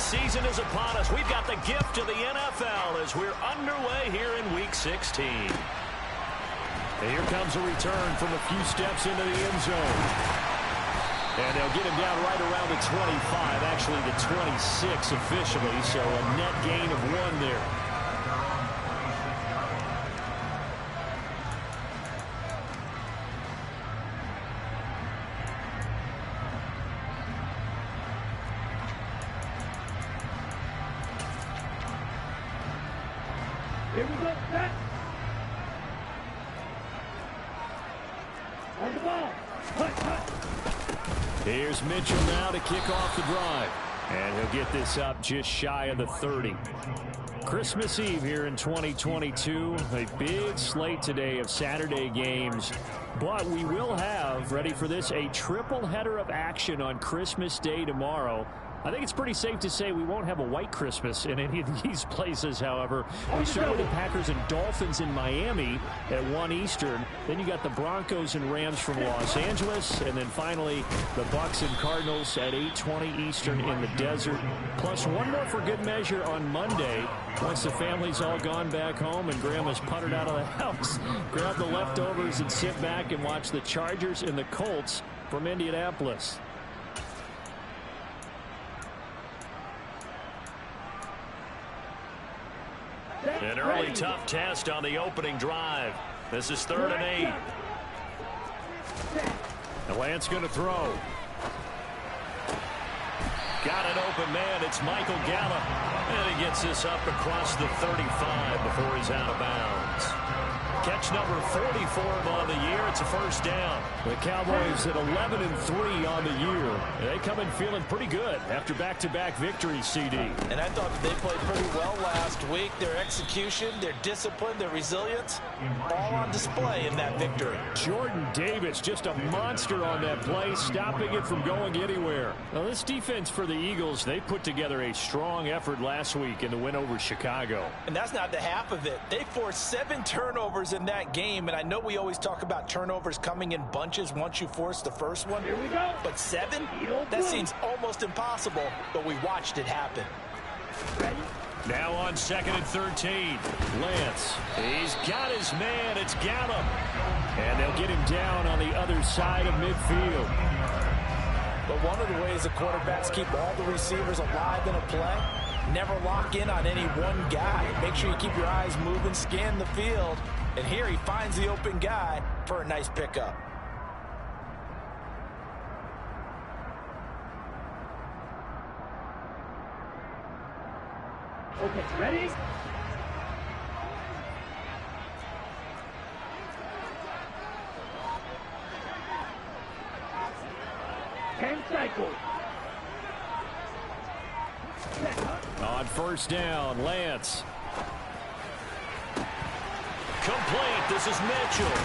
season is upon us. We've got the gift of the NFL as we're underway here in Week 16. And here comes a return from a few steps into the end zone. And they'll get him down right around the 25, actually the 26 officially, so a net gain of 1 there. Here we go, set. On the ball. Here's Mitchell now to kick off the drive. And he'll get this up just shy of the 30. Christmas Eve here in 2022. A big slate today of Saturday games. But we will have, ready for this, a triple header of action on Christmas Day tomorrow. I think it's pretty safe to say we won't have a white Christmas in any of these places, however. We start with the Packers and Dolphins in Miami at 1 Eastern. Then you got the Broncos and Rams from Los Angeles. And then finally, the Bucs and Cardinals at 8:20 Eastern in the desert. Plus one more for good measure on Monday. Once the family's all gone back home and Grandma's puttered out of the house, grab the leftovers and sit back and watch the Chargers and the Colts from Indianapolis. An early tough test on the opening drive. This is 3rd and 8. And Lance going to throw. Got an open man. It's Michael Gallup. And he gets this up across the 35 before he's out of bounds. Catch number 44 on the year. It's a first down. The Cowboys at 11-3 on the year. They come in feeling pretty good after back-to-back victories, CD. And I thought that they played pretty well last week. Their execution, their discipline, their resilience, all on display in that victory. Jordan Davis, just a monster on that play, stopping it from going anywhere. Now, this defense for the Eagles, they put together a strong effort last week in the win over Chicago. And that's not the half of it. They forced 7 turnovers in that game, and I know we always talk about turnovers coming in bunches once you force the first one. Here we go. But 7? That seems almost impossible, but we watched it happen. Now on 2nd and 13. Lance, he's got his man. It's Gallup. And they'll get him down on the other side of midfield. But one of the ways the quarterbacks keep all the receivers alive in a play, never lock in on any one guy. Make sure you keep your eyes moving, scan the field. And here he finds the open guy for a nice pickup. Okay, ready? Ten cycles. On first down, Lance. Complete. This is Mitchell.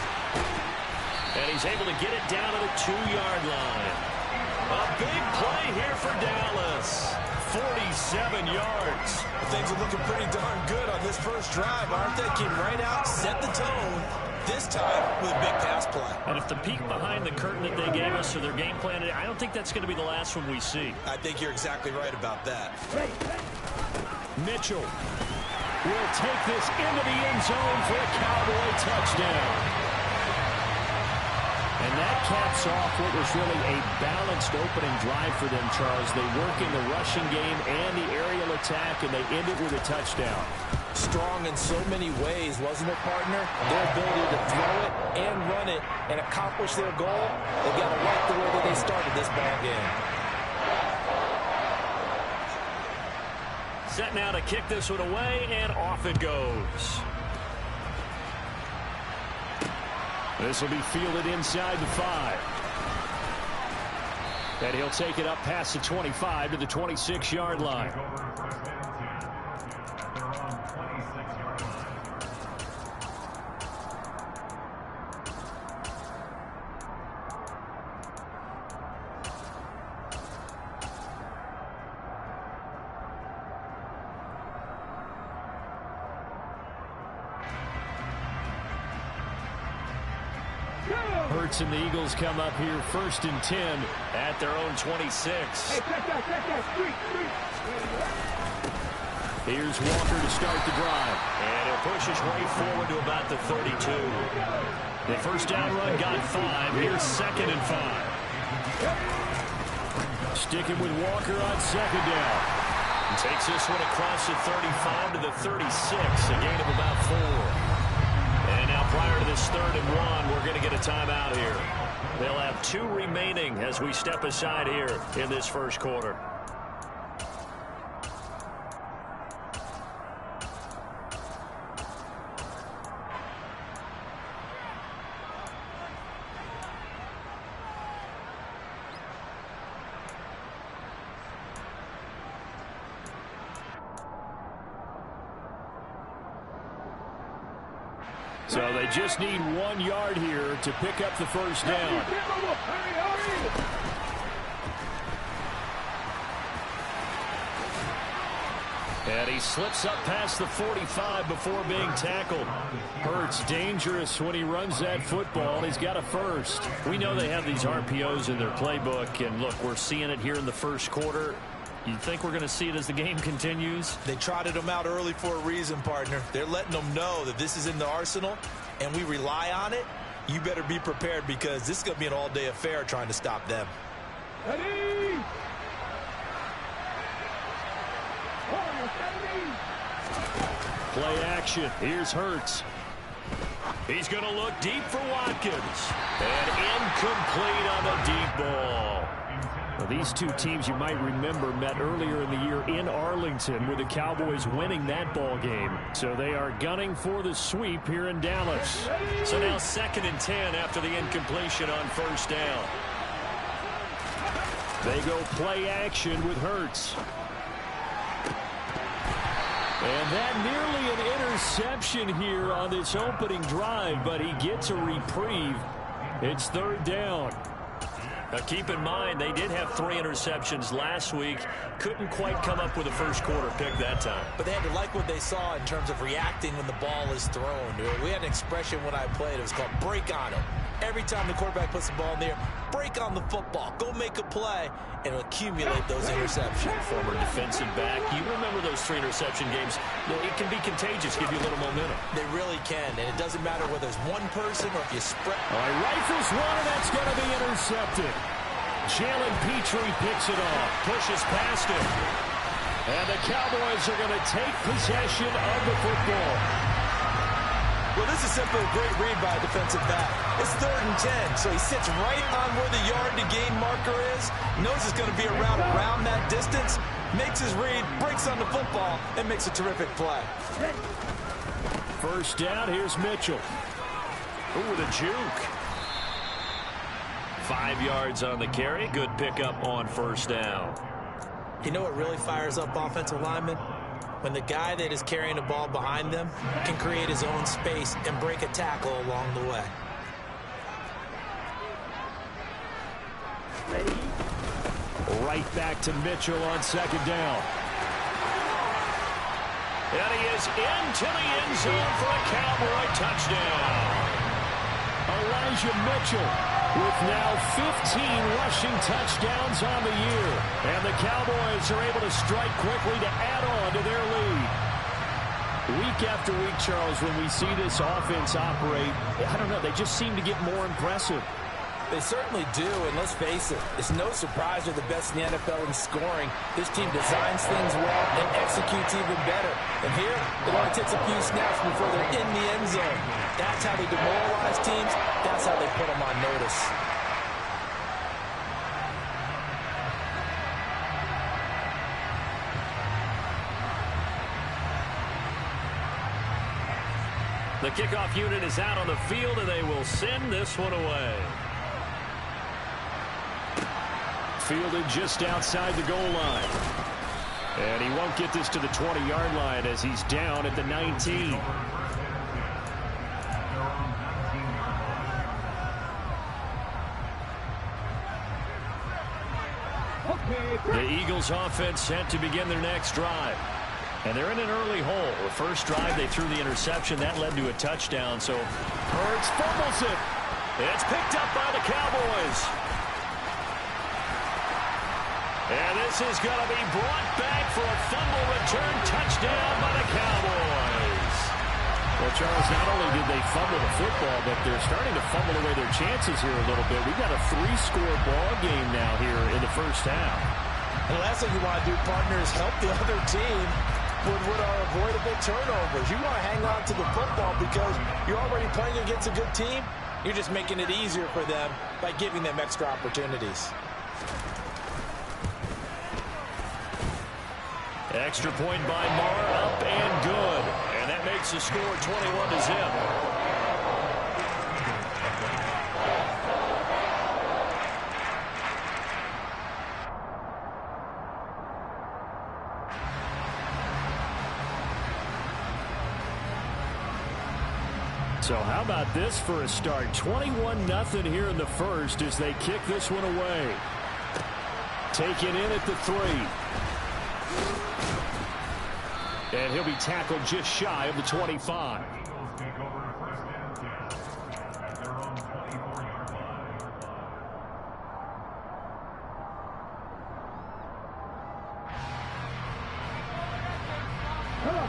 And he's able to get it down to the 2-yard line. A big play here for Dallas. 47 yards. Things are looking pretty darn good on this first drive, aren't they? Came right out, set the tone, this time with a big pass play. And if the peek behind the curtain that they gave us or their game plan, I don't think that's going to be the last one we see. I think you're exactly right about that. Mitchell will take this into the end zone for a Cowboy touchdown. And that caps off what was really a balanced opening drive for them, Charles. They work in the rushing game and the aerial attack, and they end it with a touchdown. Strong in so many ways, wasn't it, partner? Their ability to throw it and run it and accomplish their goal, they got to like the way that they started this ball game. Set now to kick this one away, and off it goes. This will be fielded inside the 5. And he'll take it up past the 25 to the 26-yard line. Hurts and the Eagles come up here 1st and 10 at their own 26. Hey, check that, street. Here's Walker to start the drive. And he'll push his way forward to about the 32. The first down run got 5. Here's 2nd and 5. Sticking with Walker on 2nd down. Takes this one across the 35 to the 36, a gain of about 4. And now prior to this 3rd and 1, we're going to get a timeout here. They'll have 2 remaining as we step aside here in this first quarter. So they just need 1 yard here to pick up the first down. And he slips up past the 45 before being tackled. Hurts dangerous when he runs that football, and he's got a first. We know they have these RPOs in their playbook, and look, we're seeing it here in the first quarter. You think we're going to see it as the game continues? They trotted them out early for a reason, partner. They're letting them know that this is in the arsenal, and we rely on it. You better be prepared because this is going to be an all-day affair trying to stop them. Ready? Play action. Here's Hurts. He's going to look deep for Watkins. And incomplete on the deep ball. Well, these two teams, you might remember, met earlier in the year in Arlington with the Cowboys winning that ball game. So they are gunning for the sweep here in Dallas. So now 2nd and 10 after the incompletion on first down. They go play action with Hurts. And that nearly an interception here on this opening drive, but he gets a reprieve. It's 3rd down. Now keep in mind, they did have 3 interceptions last week. Couldn't quite come up with a first quarter pick that time. But they had to like what they saw in terms of reacting when the ball is thrown. We had an expression when I played. It was called break on it. Every time the quarterback puts the ball in the air, break on the football. Go make a play and accumulate those interceptions. Former defensive back. You remember those 3 interception games. It can be contagious, give you a little momentum. They really can, and it doesn't matter whether it's one person or if you spread. All right, rifles one, and that's going to be intercepted. Jalen Petrie picks it off, pushes past it. And the Cowboys are going to take possession of the football. Well, this is simply a great read by a defensive back. It's 3rd and 10, so he sits right on where the yard-to-gain marker is, knows it's going to be a route around that distance, makes his read, breaks on the football, and makes a terrific play. First down, here's Mitchell. Ooh, the juke. 5 yards on the carry. Good pickup on first down. You know what really fires up offensive linemen? When the guy that is carrying the ball behind them can create his own space and break a tackle along the way. Right back to Mitchell on 2nd down. And he is into the end zone for a Cowboy touchdown. Elijah Mitchell with now 15 rushing touchdowns on the year. And the Cowboys are able to strike quickly to add on to their lead. Week after week, Charles, when we see this offense operate, I don't know, they just seem to get more impressive. They certainly do, and let's face it, it's no surprise they're the best in the NFL in scoring. This team designs things well and executes even better. And here, it only takes a few snaps before they're in the end zone. That's how they demoralize teams. That's how they put them on notice. The kickoff unit is out on the field, and they will send this one away. Fielded just outside the goal line. And he won't get this to the 20-yard line as he's down at the 19. The Eagles offense set to begin their next drive. And they're in an early hole. The first drive, they threw the interception. That led to a touchdown. So Hurts fumbles it. It's picked up by the Cowboys. And this is going to be brought back for a fumble return touchdown by the Cowboys. Well, Charles, not only did they fumble the football, but they're starting to fumble away their chances here a little bit. We've got a 3-score ball game now here in the first half. And the last thing you want to do, partner, is help the other team with what are avoidable turnovers. You want to hang on to the football because you're already playing against a good team. You're just making it easier for them by giving them extra opportunities. Extra point by Marr, up and good. And that makes the score 21-0. So how about this for a start? 21-0 here in the first as they kick this one away. Taken in at the 3. And he'll be tackled just shy of the 25.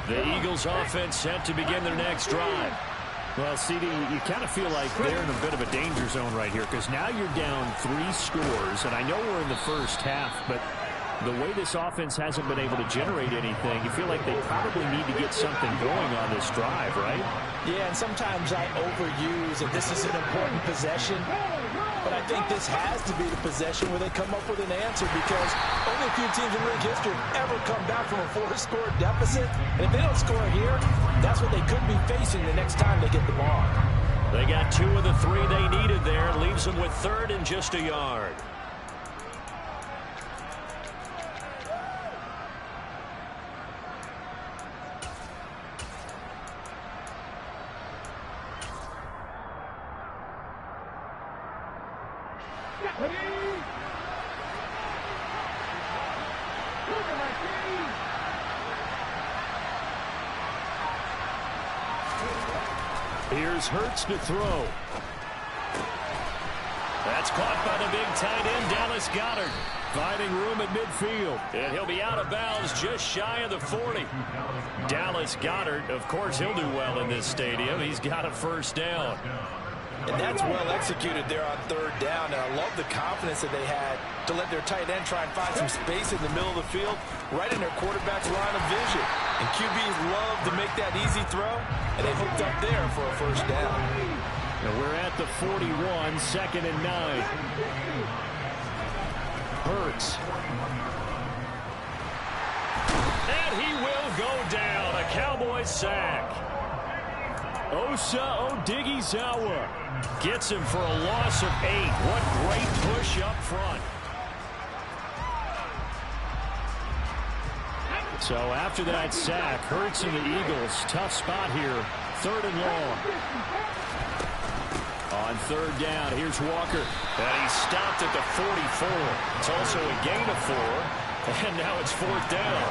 The Eagles offense set to begin their next drive. Well, CD, you kind of feel like they're in a bit of a danger zone right here because now you're down 3 scores, and I know we're in the first half, but the way this offense hasn't been able to generate anything, you feel like they probably need to get something going on this drive, right? Yeah, and sometimes I overuse that this is an important possession, but I think this has to be the possession where they come up with an answer because only a few teams in league history have ever come back from a 4-score deficit, and if they don't score here, that's what they could be facing the next time they get the ball. They got 2 of the 3 they needed there, leaves them with 3rd and just a yard. Here's Hurts to throw. That's caught by the big tight end, Dallas Goedert. Finding room at midfield. And he'll be out of bounds just shy of the 40. Dallas Goedert, of course, he'll do well in this stadium. He's got a first down. And that's well executed there on 3rd down. And I love the confidence that they had to let their tight end try and find some space in the middle of the field, right in their quarterback's line of vision. And QBs love to make that easy throw, and they hooked up there for a first down. And we're at the 41, 2nd and 9. Hurts. And he will go down. A Cowboys sack. Osa Odighizuwa gets him for a loss of 8. What great push up front. So after that sack, Hurts and the Eagles, tough spot here. 3rd and long. On 3rd down, here's Walker. And he stopped at the 44. It's also a gain of 4. And now it's 4th down.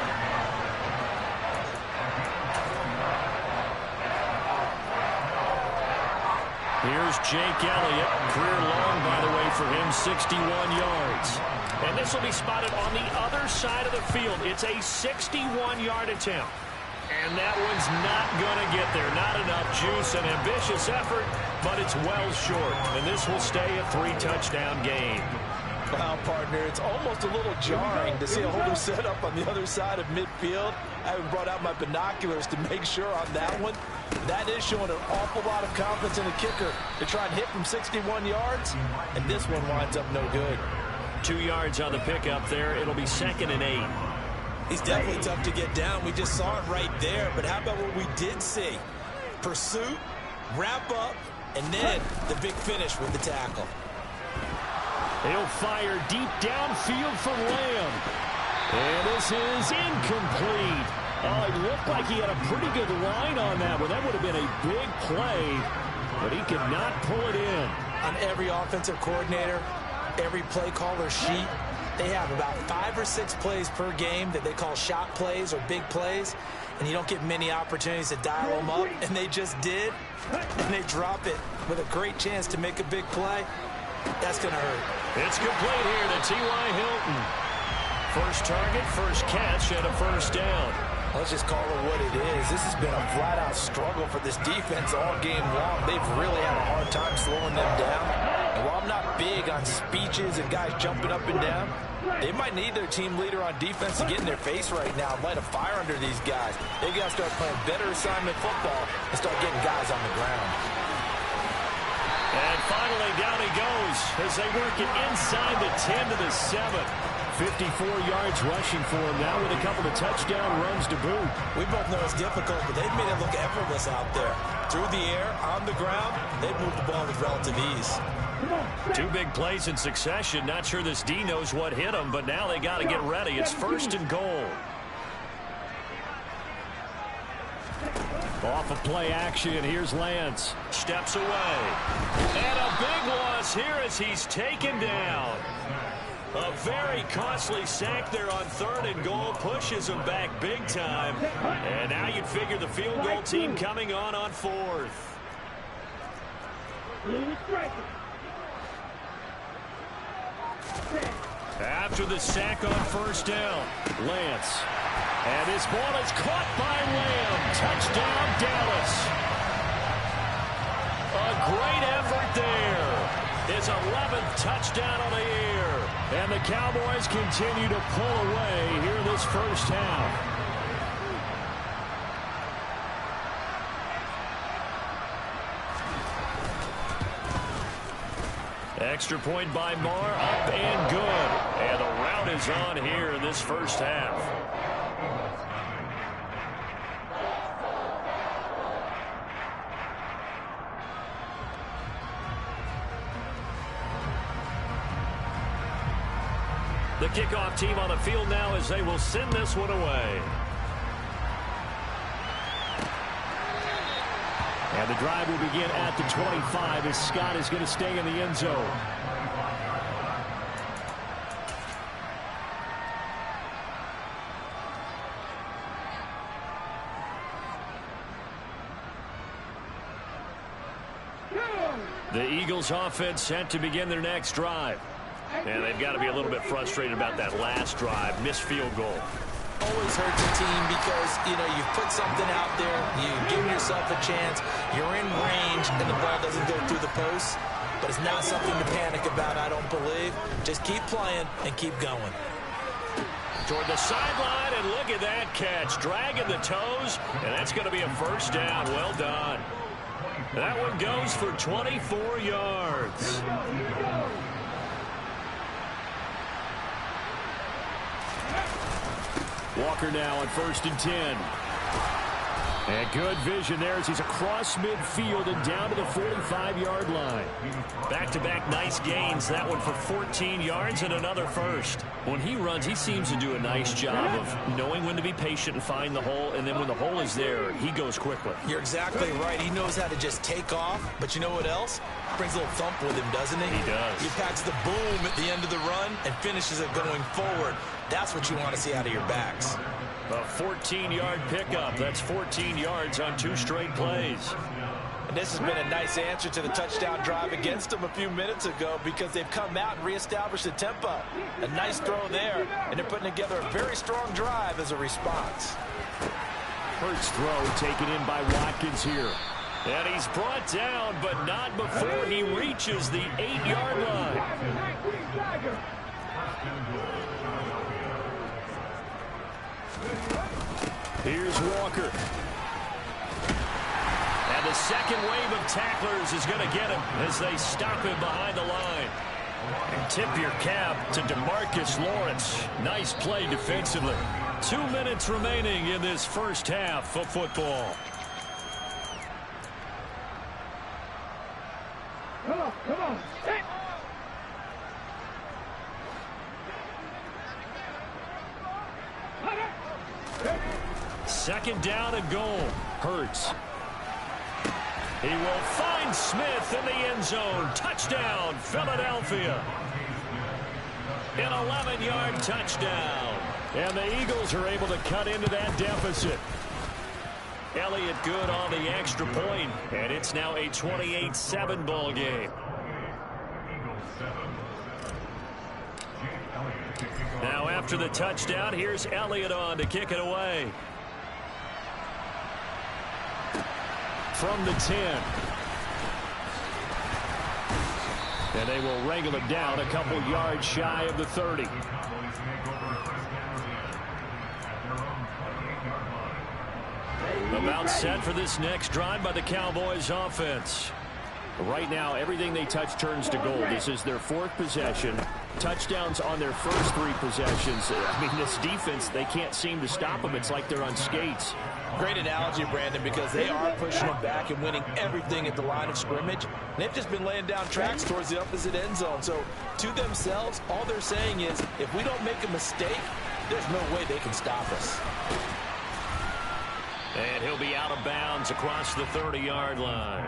Here's Jake Elliott. Career long, by the way, for him, 61 yards. And this will be spotted on the other side of the field. It's a 61-yard attempt. And that one's not going to get there. Not enough juice, an ambitious effort, but it's well short. And this will stay a 3-touchdown game. Wow, partner, it's almost a little jarring to see a holder set up on the other side of midfield. I haven't brought out my binoculars to make sure on that one. That is showing an awful lot of confidence in the kicker to try and hit from 61 yards, and this one winds up no good. 2 yards on the pickup there. It'll be 2nd and 8. He's definitely tough to get down. We just saw it right there, but how about what we did see? Pursuit, wrap up, and then the big finish with the tackle. He'll fire deep downfield for Lamb. And this is incomplete. Oh, it looked like he had a pretty good line on that one. That would have been a big play, but he could not pull it in. On every offensive coordinator, every play caller sheet, they have about 5 or 6 plays per game that they call shot plays or big plays, and you don't get many opportunities to dial them up, and they just did, and they drop it with a great chance to make a big play, that's going to hurt. It's complete here to T.Y. Hilton. First target, first catch, and a first down. Let's just call it what it is. This has been a flat-out struggle for this defense all game long. They've really had a hard time slowing them down. And while I'm not big on speeches and guys jumping up and down, they might need their team leader on defense to get in their face right now and light a fire under these guys. They've got to start playing better assignment football and start getting guys on the ground. And finally, down he goes as they work it inside the 10 to the 7. 54 yards rushing for him now with a couple of touchdown runs to boot. We both know it's difficult, but they've made it look effortless out there. Through the air, on the ground, they've moved the ball with relative ease. Two big plays in succession. Not sure this D knows what hit him, but now they got to get ready. It's first and goal. Off of play action, here's Lance. Steps away. And a big loss here as he's taken down. A very costly sack there on third and goal. Pushes him back big time. And now you'd figure the field goal team coming on fourth. After the sack on first down, Lance. And this ball is caught by Lamb. Touchdown, Dallas. A great effort there. His 11th touchdown on the year. And the Cowboys continue to pull away here in this first half. Extra point by Marr, up and good. And the rout is on here in this first half. The kickoff team on the field now as they will send this one away. And the drive will begin at the 25 as Scott is going to stay in the end zone. The Eagles offense set to begin their next drive. And they've got to be a little bit frustrated about that last drive. Missed field goal. Always hurts a team because, you know, you put something out there, you give yourself a chance, you're in range, and the ball doesn't go through the post. But it's not something to panic about, I don't believe. Just keep playing and keep going. Toward the sideline, and look at that catch. Dragging the toes, and that's going to be a first down. Well done. That one goes for 24 yards. Walker now on 1st and 10. And good vision there as he's across midfield and down to the 45-yard line. Back-to-back nice gains. That one for 14 yards and another first. When he runs, he seems to do a nice job of knowing when to be patient and find the hole, and then when the hole is there, he goes quickly. You're exactly right. He knows how to just take off, but you know what else? Brings a little thump with him, doesn't he? He does. He packs the boom at the end of the run and finishes it going forward. That's what you want to see out of your backs. A 14-yard pickup. That's 14 yards on 2 straight plays. And this has been a nice answer to the touchdown drive against them a few minutes ago because they've come out and reestablished the tempo. A nice throw there, and they're putting together a very strong drive as a response. Hurts throw taken in by Watkins here. And he's brought down, but not before he reaches the 8-yard line. Here's Walker. And the second wave of tacklers is going to get him as they stop him behind the line. And tip your cap to DeMarcus Lawrence. Nice play defensively. 2 minutes remaining in this first half of football. Come on, come on. Hey. Second down and goal. Hurts. He will find Smith in the end zone. Touchdown, Philadelphia. An 11-yard touchdown. And the Eagles are able to cut into that deficit. Elliott good on the extra point, and it's now a 28-7 ball game. Now after the touchdown, here's Elliott on to kick it away. From the 10. And they will wrangle it down a couple yards shy of the 30. About set for this next drive by the Cowboys offense. Right now, everything they touch turns to gold. This is their 4th possession. Touchdowns on their first 3 possessions. I mean, this defense, they can't seem to stop them. It's like they're on skates. Great analogy, Brandon, because they are pushing them back and winning everything at the line of scrimmage. They've just been laying down tracks towards the opposite end zone. So, to themselves, all they're saying is, if we don't make a mistake, there's no way they can stop us. And he'll be out of bounds across the 30-yard line.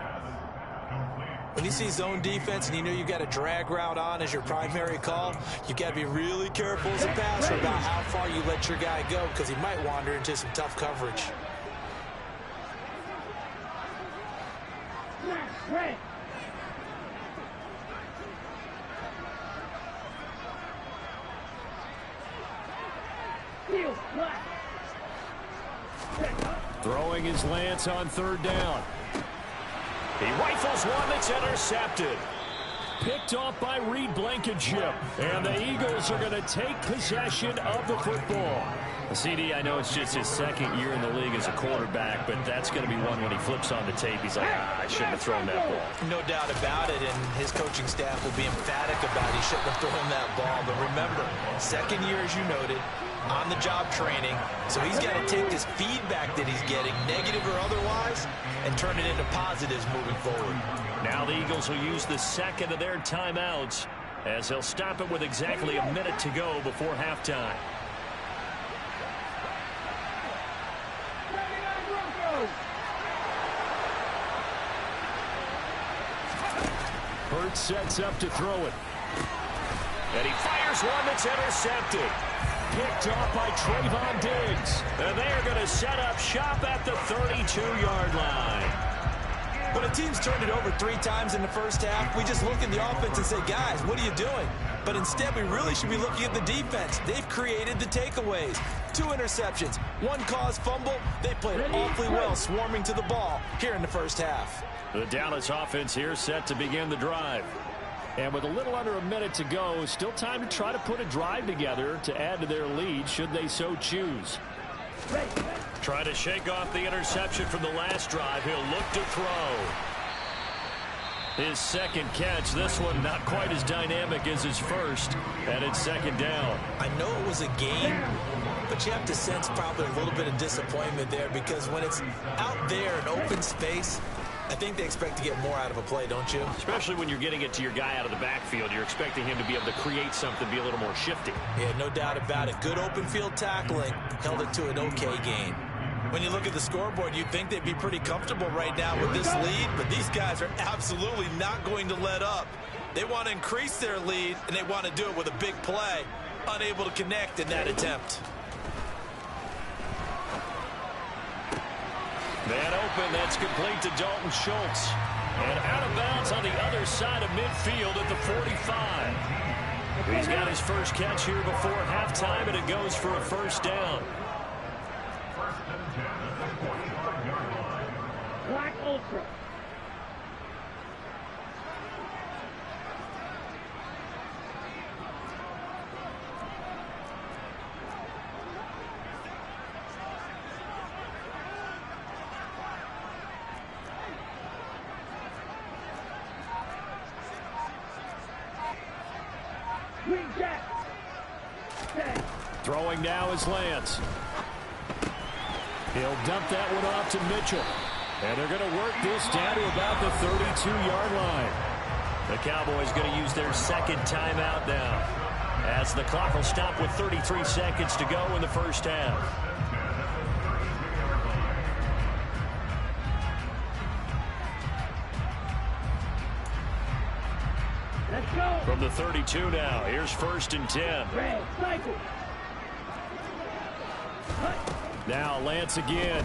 When you see zone defense and you know you've got a drag route on as your primary call, you've got to be really careful as a passer about how far you let your guy go, because he might wander into some tough coverage. Throwing his Lance on 3rd down. He rifles one that's intercepted. Picked off by Reed Blankenship. And the Eagles are going to take possession of the football. CD, I know it's just his 2nd year in the league as a quarterback, but that's going to be one when he flips on the tape. He's like, I shouldn't have thrown that ball. No doubt about it, and his coaching staff will be emphatic about he shouldn't have thrown that ball. But remember, 2nd year, as you noted, on-the-job training, so he's got to take this feedback that he's getting, negative or otherwise, and turn it into positives moving forward. Now the Eagles will use the 2nd of their timeouts as they'll stop it with exactly a minute to go before halftime. Hurts sets up to throw it. And he fires one that's intercepted. Picked off by Trayvon Diggs. And they are going to set up shop at the 32-yard line. When a team's turned it over 3 times in the first half, we just look at the offense and say, guys, what are you doing? But instead, we really should be looking at the defense. They've created the takeaways. 2 interceptions, 1 caused fumble. They played awfully well swarming to the ball here in the first half. The Dallas offense here set to begin the drive. And with a little under a minute to go, still time to try to put a drive together to add to their lead should they so choose. Try to shake off the interception from the last drive. He'll look to throw. His 2nd catch, this one not quite as dynamic as his first, and it's 2nd down. I know it was a game, but you have to sense probably a little bit of disappointment there, because when it's out there in open space, I think they expect to get more out of a play, don't you? Especially when you're getting it to your guy out of the backfield. You're expecting him to be able to create something, be a little more shifty. Yeah, no doubt about it. Good open field tackling held it to an okay game. When you look at the scoreboard, you'd think they'd be pretty comfortable right now with this lead, but these guys are absolutely not going to let up. They want to increase their lead, and they want to do it with a big play. Unable to connect in that attempt. Man open, that's complete to Dalton Schultz. And out of bounds on the other side of midfield at the 45. He's got his first catch here before halftime, and it goes for a 1st down. Black Ultra. Throwing now is Lance. He'll dump that one off to Mitchell. And they're going to work this down to about the 32-yard line. The Cowboys going to use their 2nd timeout now, as the clock will stop with 33 seconds to go in the first half. Let's go. From the 32 now, here's 1st and 10. Red, cycle. Now Lance again.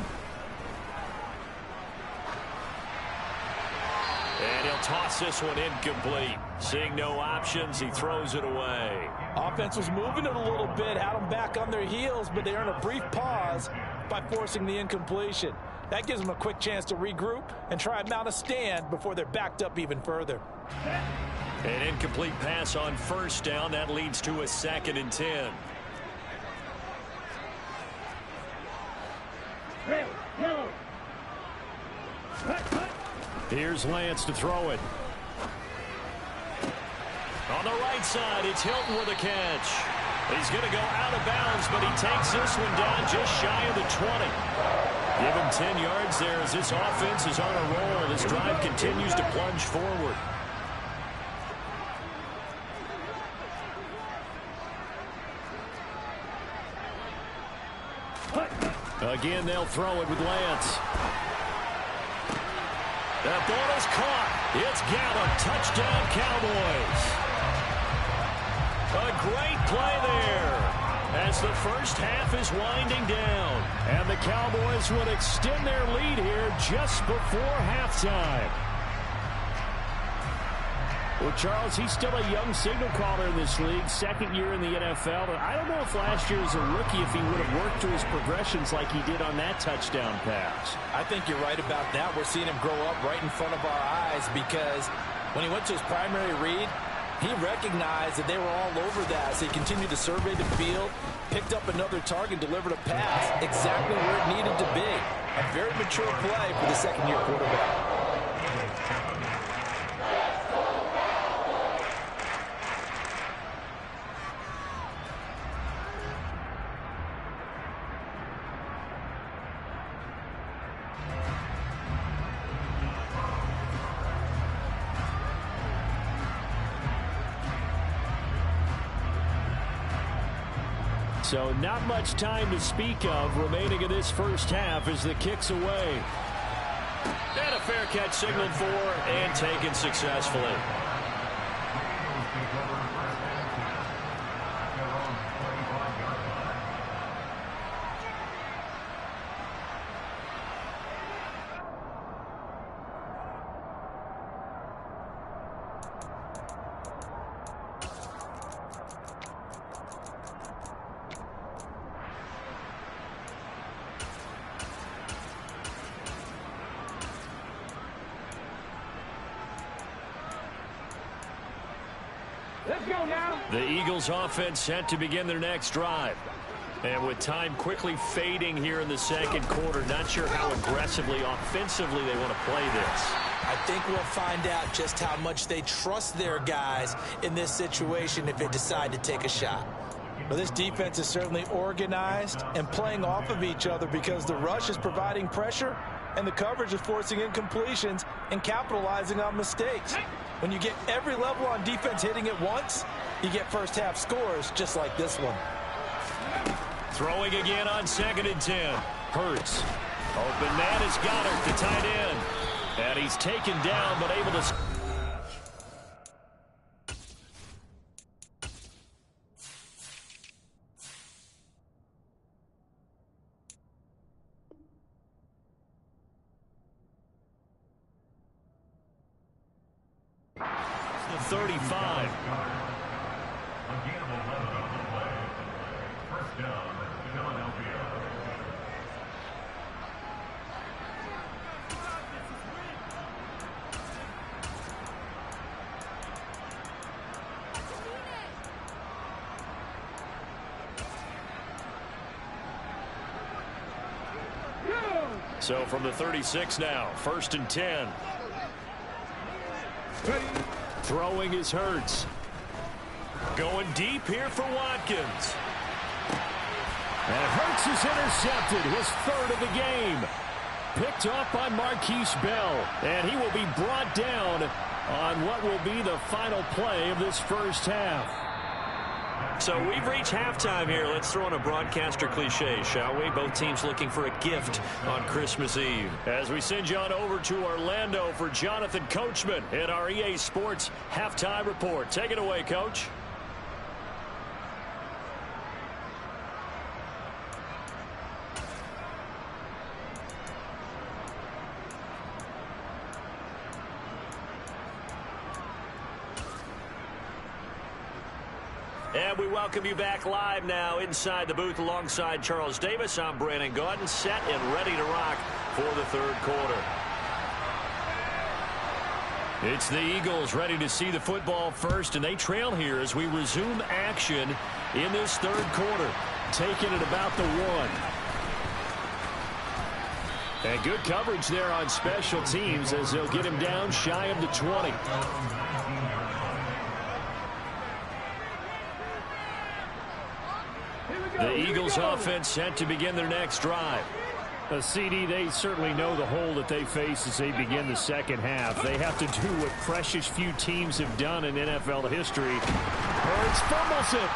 And he'll toss this one incomplete. Seeing no options, he throws it away. Offense was moving it a little bit, had them back on their heels, but they earned a brief pause by forcing the incompletion. That gives them a quick chance to regroup and try and mount a stand before they're backed up even further. An incomplete pass on first down. That leads to a 2nd and 10. Here's Lance to throw it. On the right side, it's Hilton with a catch. He's going to go out of bounds, but he takes this one down just shy of the 20. Give him 10 yards there as this offense is on a roll. This drive continues to plunge forward. Again, they'll throw it with Lance. That ball is caught. It's Gallup. Touchdown, Cowboys. A great play there as the first half is winding down. And the Cowboys would extend their lead here just before halftime. Well, Charles, he's still a young signal caller in this league, 2nd year in the NFL. But I don't know if last year as a rookie if he would have worked through his progressions like he did on that touchdown pass. I think you're right about that. We're seeing him grow up right in front of our eyes because when he went to his primary read, he recognized that they were all over that. So he continued to survey the field, picked up another target, delivered a pass exactly where it needed to be. A very mature play for the 2nd-year quarterback. So not much time to speak of remaining in this first half as the kick's away. And a fair catch signaled for and taken successfully. Let's go now. The Eagles offense set to begin their next drive. And with time quickly fading here in the 2nd quarter, not sure how aggressively, offensively they want to play this. I think we'll find out just how much they trust their guys in this situation if they decide to take a shot. Well, this defense is certainly organized and playing off of each other because the rush is providing pressure and the coverage is forcing incompletions and capitalizing on mistakes. When you get every level on defense hitting at once, you get first half scores just like this one. Throwing again on 2nd and 10. Hurts. Open man is Goddard, the tight end. And he's taken down but able to... The 35. So from the 36 now, 1st and 10. Throwing is Hurts. Going deep here for Watkins. And Hurts is intercepted, his 3rd of the game. Picked off by Marquise Bell. And he will be brought down on what will be the final play of this first half. So we've reached halftime here. Let's throw in a broadcaster cliche, shall we? Both teams looking for a gift on Christmas Eve. As we send you on over to Orlando for Jonathan Coachman in our EA Sports Halftime Report. Take it away, Coach. And we welcome you back live now inside the booth alongside Charles Davis. I'm Brandon Gaudin, set and ready to rock for the third quarter. It's the Eagles ready to see the football first, and they trail here as we resume action in this third quarter. Taking it about the 1. And good coverage there on special teams as they'll get him down shy of the 20. The Eagles offense set to begin their next drive. CD, they certainly know the hole that they face as they begin the second half. They have to do what precious few teams have done in NFL history. Hurts fumbles it.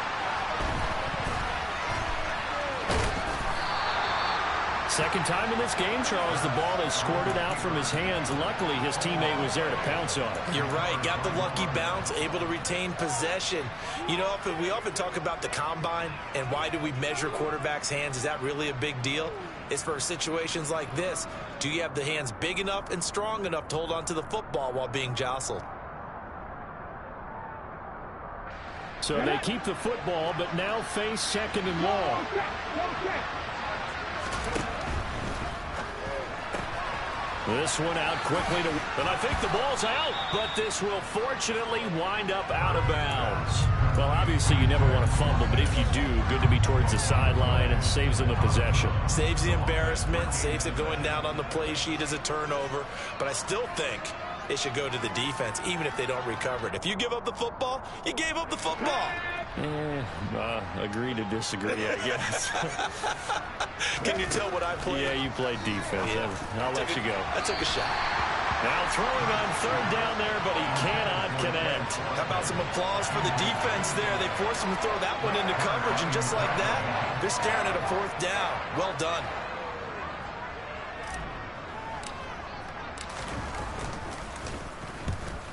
Second time in this game, Charles, the ball has squirted out from his hands. Luckily, his teammate was there to pounce on it. You're right. Got the lucky bounce, able to retain possession. You know, we often talk about the combine and why do we measure quarterbacks' hands. Is that really a big deal? It's for situations like this. Do you have the hands big enough and strong enough to hold on to the football while being jostled? So they keep the football, but now face second and long. This one out quickly to, and I think the ball's out, but this will fortunately wind up out of bounds. Well, obviously you never want to fumble, but if you do, good to be towards the sideline. It saves them the possession. Saves the embarrassment, saves it going down on the play sheet as a turnover, but I still think it should go to the defense, even if they don't recover it. If you give up the football, you gave up the football. Agree to disagree, I guess. Can you tell what I played? Yeah, you played defense. Yeah. I'll let you go. I took a shot. Now throwing on third down there, but he cannot connect. How about some applause for the defense there? They forced him to throw that one into coverage, and just like that, they're staring at a fourth down. Well done.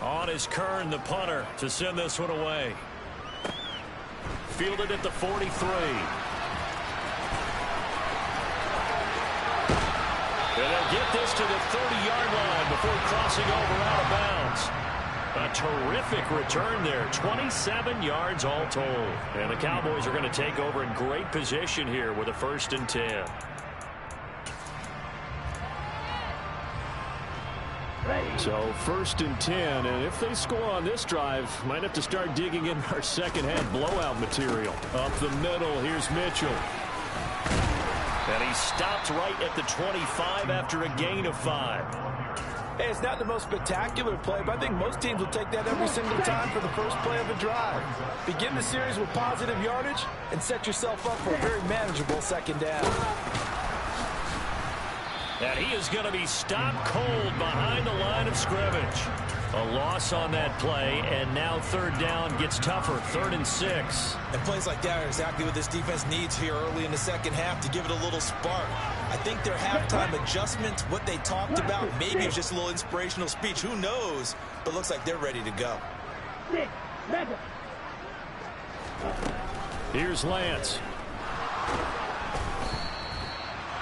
On is Kern, the punter, to send this one away. Fielded at the 43. And they'll get this to the 30-yard line before crossing over out of bounds. A terrific return there, 27 yards all told. And the Cowboys are going to take over in great position here with a 1st and 10. So 1st and 10, and if they score on this drive, might have to start digging in our second half blowout material. Up the middle, here's Mitchell. And he stopped right at the 25 after a gain of 5. Hey, it's not the most spectacular play, but I think most teams will take that every single time for the first play of a drive. Begin the series with positive yardage and set yourself up for a very manageable second down. And he is going to be stopped cold behind the line of scrimmage. A loss on that play, and now third down gets tougher, 3rd and 6. And plays like that are exactly what this defense needs here early in the second half to give it a little spark. I think their halftime adjustment, what they talked about, maybe it was just a little inspirational speech. Who knows? But looks like they're ready to go. Here's Lance.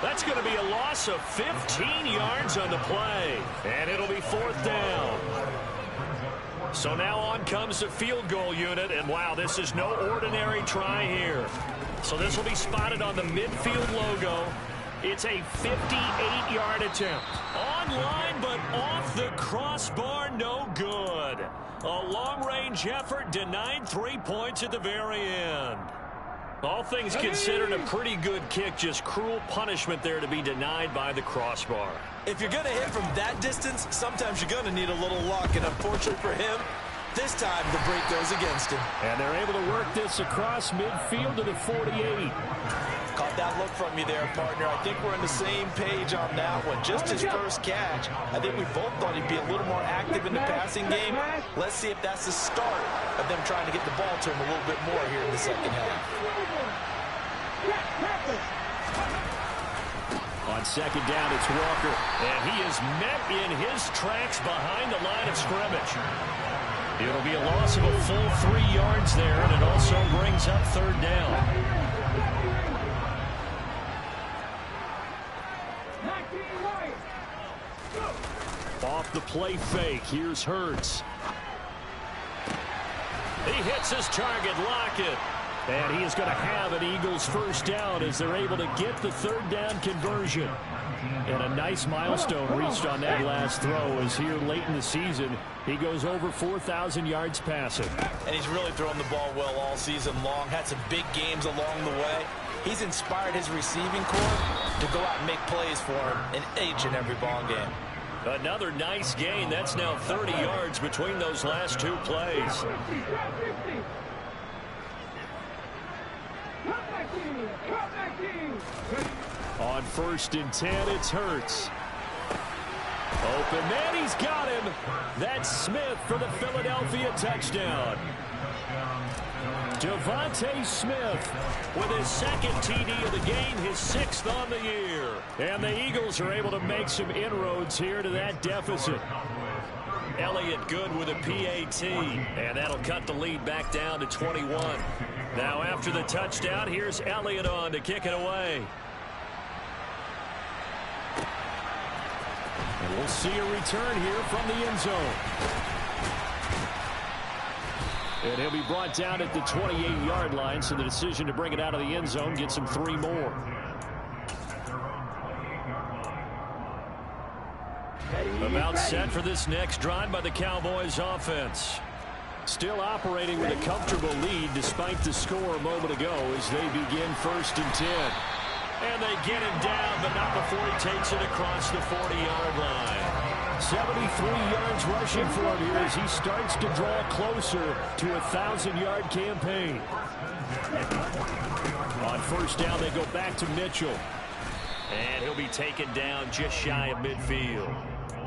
That's going to be a loss of 15 yards on the play. And it'll be 4th down. So now on comes the field goal unit. And wow, this is no ordinary try here. So this will be spotted on the midfield logo. It's a 58-yard attempt. On line, but off the crossbar, no good. A long-range effort denied 3 points at the very end. All things considered, a pretty good kick. Just cruel punishment there to be denied by the crossbar. If you're going to hit from that distance, sometimes you're going to need a little luck. And unfortunately for him, this time the break goes against him. And they're able to work this across midfield to the 48. Caught that look from you there, partner. I think we're on the same page on that one. Just his first catch. I think we both thought he'd be a little more active in the passing game. Let's see if that's the start of them trying to get the ball to him a little bit more here in the second half. On second down, it's Walker. And he is met in his tracks behind the line of scrimmage. It'll be a loss of a full 3 yards there, and it also brings up third down. Off the play fake, here's Hurts. He hits his target, Lockett. And he is going to have an Eagles first down as they're able to get the third down conversion. And a nice milestone reached on that last throw as here late in the season, he goes over 4,000 yards passing. And he's really thrown the ball well all season long. Had some big games along the way. He's inspired his receiving corps to go out and make plays for him in each and every ball game. Another nice gain. That's now 30 yards between those last two plays. On 1st and 10, it's Hurts. Open man, he's got him. That's Smith for the Philadelphia touchdown. Devontae Smith with his second TD of the game, his 6th on the year. And the Eagles are able to make some inroads here to that deficit. Elliott good with a PAT, and that'll cut the lead back down to 21. Now after the touchdown, here's Elliott on to kick it away. And we'll see a return here from the end zone. And he'll be brought down at the 28-yard line, so the decision to bring it out of the end zone gets him 3 more. About set for this next drive by the Cowboys offense. Still operating with a comfortable lead despite the score a moment ago as they begin 1st and 10. And they get him down, but not before he takes it across the 40-yard line. 73 yards rushing for him here as he starts to draw closer to a 1,000-yard campaign. On 1st down, they go back to Mitchell. And he'll be taken down just shy of midfield.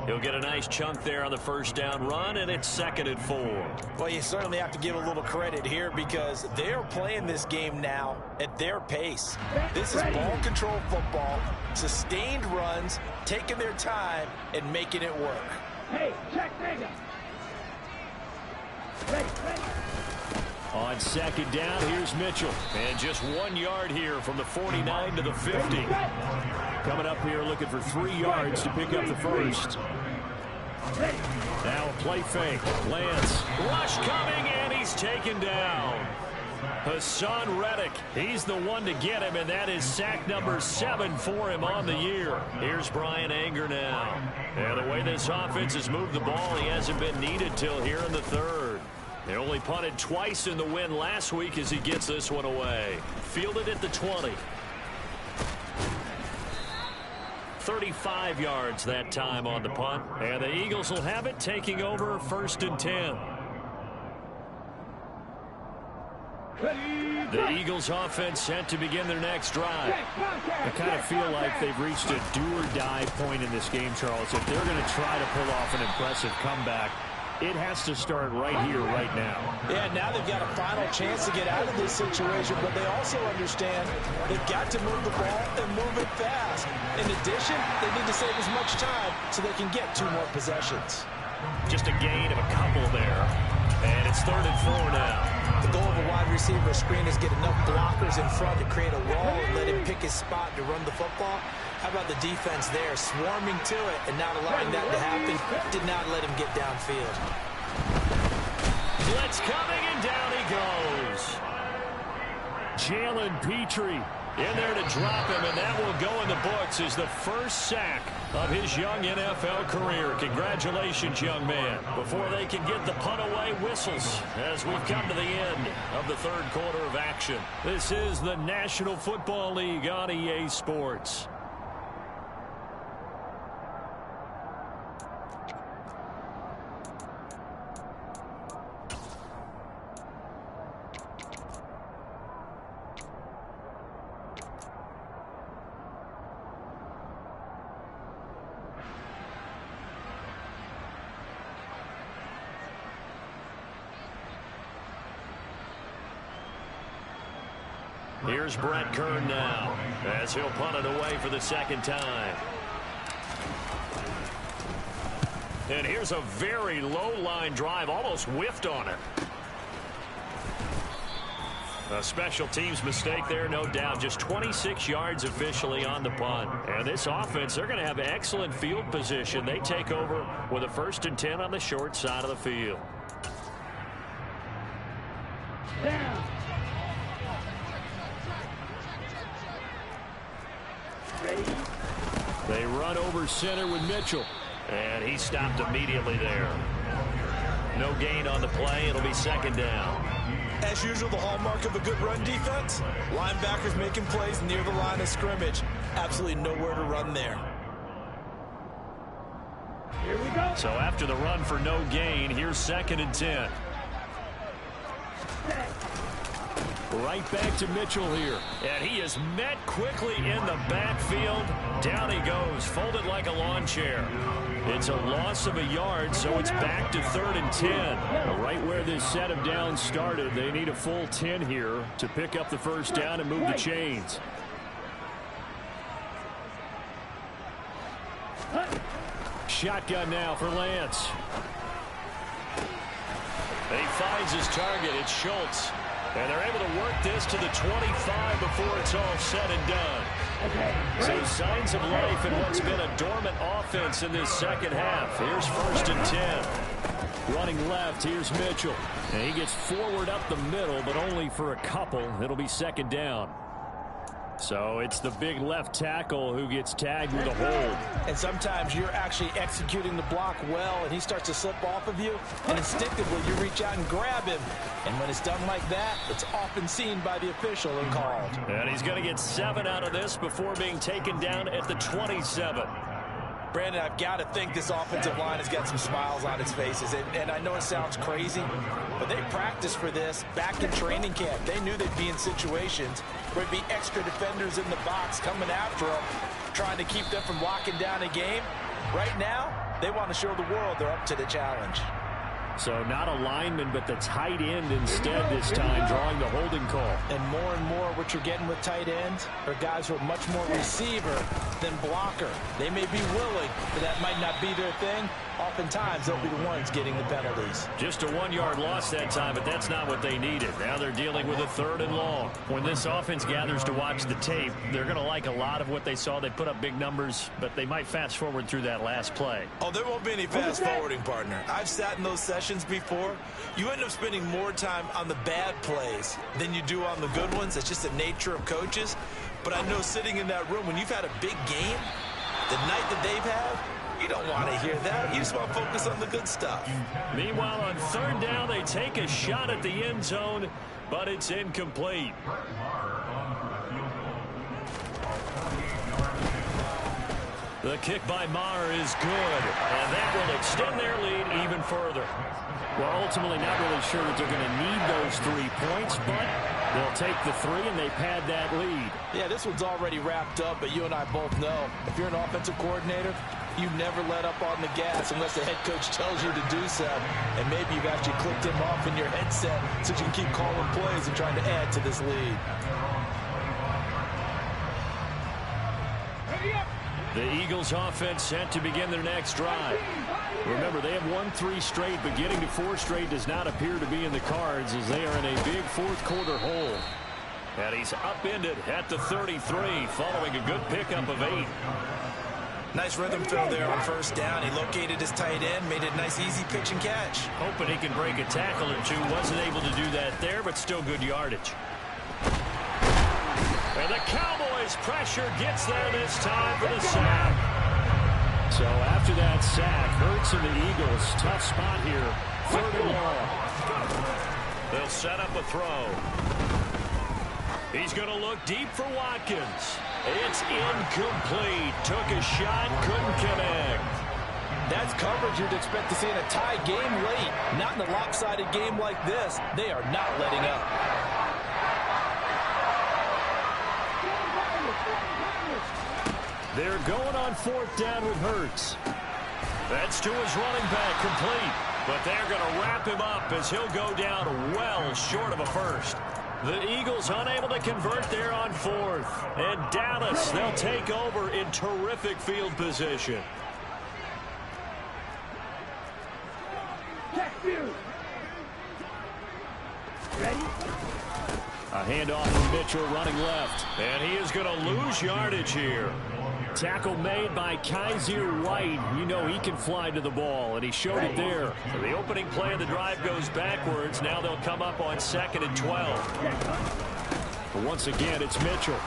He'll get a nice chunk there on the 1st down run, and it's 2nd and 4. Well, you certainly have to give a little credit here because they're playing this game now at their pace. This is ball control football, sustained runs, taking their time, and making it work. Hey, check Vega. On 2nd down, here's Mitchell. And just 1 yard here from the 49 to the 50. Coming up here looking for 3 yards to pick up the first. Now a play fake. Lance. Rush coming, and he's taken down. Hassan Reddick. He's the one to get him, and that is sack number 7 for him on the year. Here's Brian Anger now. And the way this offense has moved the ball, he hasn't been needed till here in the 3rd. They only punted twice in the win last week as he gets this one away. Fielded at the 20. 35 yards that time on the punt. And the Eagles will have it, taking over 1st and 10. The Eagles offense set to begin their next drive. I kind of feel like they've reached a do-or-die point in this game, Charles. If they're going to try to pull off an impressive comeback, it has to start right here, right now. Yeah, now they've got a final chance to get out of this situation, but they also understand they've got to move the ball and move it fast. In addition, they need to save as much time so they can get 2 more possessions. Just a gain of a couple there. And it's 3rd and 4 now. The goal of a wide receiver screen is get enough blockers in front to create a wall and let him pick his spot to run the football. How about the defense there, swarming to it and not allowing that to happen? Did not let him get downfield. Blitz coming, and down he goes. Jalen Petrie in there to drop him, and that will go in the books as the first sack of his young NFL career. Congratulations, young man. Before they can get the punt away, whistles as we've come to the end of the 3rd quarter of action. This is the National Football League on EA Sports. Here's Brett Kern now as he'll punt it away for the 2nd time. And here's a very low line drive, almost whiffed on it. A special teams mistake there, no doubt. Just 26 yards officially on the punt. And this offense, they're going to have excellent field position. They take over with a 1st and 10 on the short side of the field. Down. Ready? They run over center with Mitchell. And he stopped immediately there. No gain on the play. It'll be second down. As usual, the hallmark of a good run defense, linebackers making plays near the line of scrimmage. Absolutely nowhere to run there. Here we go. So after the run for no gain, here's 2nd and 10. Right back to Mitchell here. And he is met quickly in the backfield. Down he goes, folded like a lawn chair. It's a loss of a yard, so it's back to 3rd and 10. Right where this set of downs started, they need a full 10 here to pick up the first down and move the chains. Shotgun now for Lance. He finds his target. It's Schultz. And they're able to work this to the 25 before it's all said and done. So signs of life in what's been a dormant offense in this second half. Here's 1st and 10. Running left, here's Mitchell. And he gets forward up the middle, but only for a couple. It'll be 2nd down. So it's the big left tackle who gets tagged with a hold. And sometimes you're actually executing the block well, and he starts to slip off of you, and instinctively you reach out and grab him. And when it's done like that, it's often seen by the official and called. And he's going to get 7 out of this before being taken down at the 27. Brandon, I've got to think this offensive line has got some smiles on its faces. And I know it sounds crazy, but they practiced for this back in training camp. They knew they'd be in situations where it'd be extra defenders in the box coming after them, trying to keep them from locking down a game. Right now, they want to show the world they're up to the challenge. So not a lineman, but the tight end instead this time, drawing the holding call. And more what you're getting with tight ends are guys who are much more receiver than blocker. They may be willing, but that might not be their thing. Oftentimes, they'll be the ones getting the penalties. Just a 1-yard loss that time, but that's not what they needed. Now they're dealing with a 3rd and long. When this offense gathers to watch the tape, they're going to like a lot of what they saw. They put up big numbers, but they might fast forward through that last play. Oh, there won't be any fast forwarding, partner. I've sat in those sessions before. You end up spending more time on the bad plays than you do on the good ones. It's just the nature of coaches. But I know sitting in that room, when you've had a big game, the night that they've had, you don't want to hear that. You just want to focus on the good stuff. Meanwhile, on 3rd down, they take a shot at the end zone, but it's incomplete. The kick by Maher is good, and that will extend their lead even further. Well, ultimately not really sure that they're going to need those 3 points, but they'll take the 3 and they pad that lead. Yeah, this one's already wrapped up, but you and I both know if you're an offensive coordinator, you never let up on the gas unless the head coach tells you to do so. And maybe you've actually clicked him off in your headset so you can keep calling plays and trying to add to this lead. The Eagles offense set to begin their next drive. Remember, they have won 3 straight, but getting to 4 straight does not appear to be in the cards as they are in a big 4th quarter hole. And he's upended at the 33 following a good pickup of 8. Nice rhythm fill there on 1st down. He located his tight end, made it a nice easy pitch and catch. Hoping he can break a tackle or two. Wasn't able to do that there, but still good yardage. And the Cowboys pressure gets there this time for the sack. So after that sack, Hurts and the Eagles, tough spot here. 3rd and long. They'll set up a throw. He's going to look deep for Watkins. It's incomplete. Took a shot, couldn't connect. That's coverage you'd expect to see in a tie game late. Not in a lopsided game like this. They are not letting up. They're going on 4th down with Hurts. That's to his running back, complete. But they're going to wrap him up as he'll go down well short of a first. The Eagles unable to convert there on 4th. And Dallas, they'll take over in terrific field position. Check view. Ready? A handoff from Mitchell running left. And he is going to lose yardage here. Tackle made by Kaiser White. You know he can fly to the ball, and he showed it there. So the opening play of the drive goes backwards. Now they'll come up on 2nd and 12. But once again, it's Mitchell.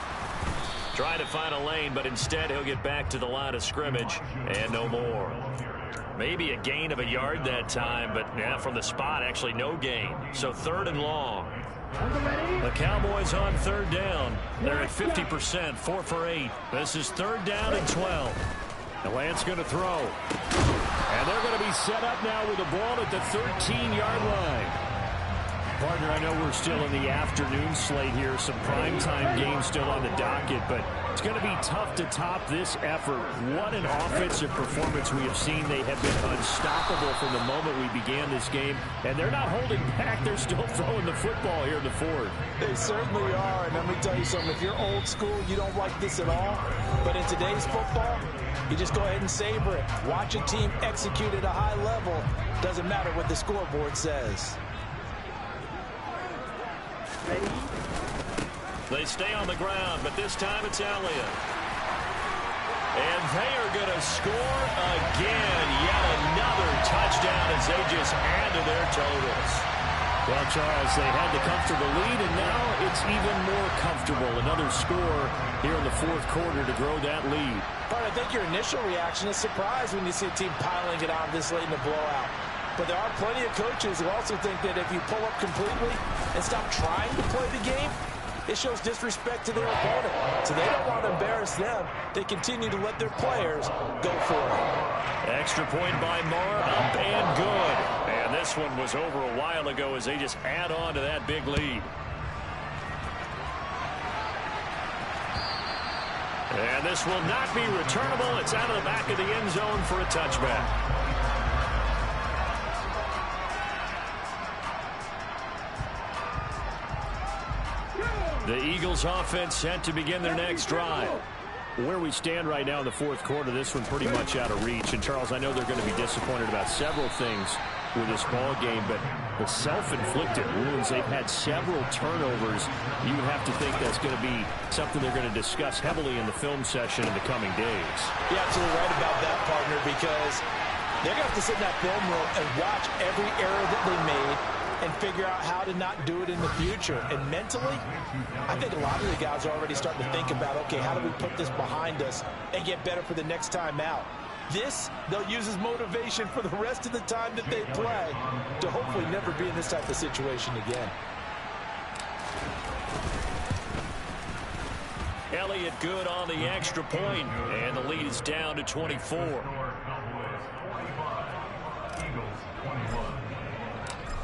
Trying to find a lane, but instead he'll get back to the line of scrimmage and no more. Maybe a gain of a yard that time, but yeah, from the spot, actually no gain. So 3rd and long. The Cowboys on 3rd down. They're at 50%, 4 for 8. This is 3rd down and 12. The Lance going to throw. And they're going to be set up now with the ball at the 13-yard line. Partner, I know we're still in the afternoon slate here. Some primetime games still on the docket, but it's going to be tough to top this effort. What an offensive performance we have seen. They have been unstoppable from the moment we began this game, and they're not holding back. They're still throwing the football here in the 4th. They certainly are, and let me tell you something. If you're old school, you don't like this at all. But in today's football, you just go ahead and savor it. Watch a team execute at a high level. Doesn't matter what the scoreboard says. They stay on the ground, but this time it's Elliott. And they are going to score again. Yet another touchdown as they just add to their totals. Well, Charles, they had the comfortable lead, and now it's even more comfortable. Another score here in the 4th quarter to grow that lead. But I think your initial reaction is surprise when you see a team piling it on this late in the blowout. But there are plenty of coaches who also think that if you pull up completely and stop trying to play the game, it shows disrespect to their opponent. So they don't want to embarrass them. They continue to let their players go for it. Extra point by Moore, up and good. And this one was over a while ago as they just add on to that big lead. And this will not be returnable. It's out of the back of the end zone for a touchback. The Eagles offense set to begin their next drive. Where we stand right now in the 4th quarter, this one pretty much out of reach. And, Charles, I know they're going to be disappointed about several things with this ball game, but the self-inflicted wounds, they've had several turnovers. You would have to think that's going to be something they're going to discuss heavily in the film session in the coming days. You're absolutely right about that, partner, because they're going to have to sit in that film room and watch every error that they made and figure out how to not do it in the future. And mentally, I think a lot of the guys are already starting to think about, okay, how do we put this behind us and get better for the next time out? This, they'll use as motivation for the rest of the time that they play to hopefully never be in this type of situation again. Elliott good on the extra point, and the lead is down to 24.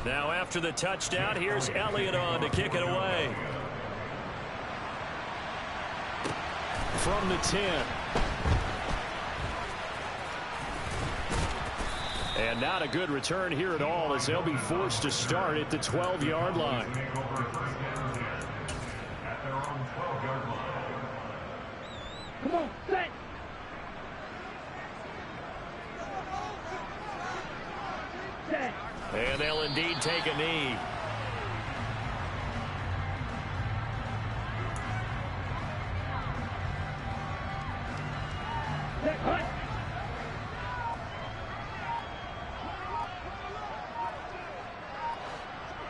Now after the touchdown, here's Elliott on to kick it away. From the 10. And not a good return here at all as they'll be forced to start at the 12-yard line. Come on, set. Set. And they'll indeed take a knee. Set. Hut.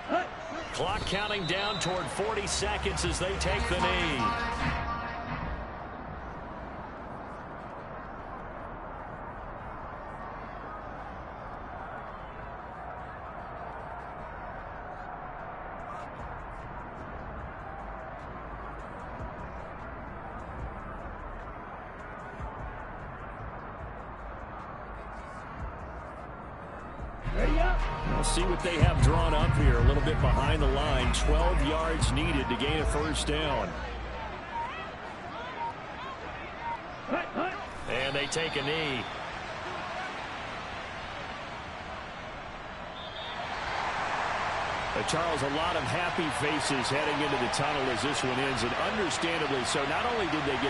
Hut. Clock counting down toward 40 seconds as they take the knee. Ready up. We'll see what they have drawn up here. A little bit behind the line. 12 yards needed to gain a first down. Hut. Hut. And they take a knee. Charles, a lot of happy faces heading into the tunnel as this one ends, and understandably so. Not only did they get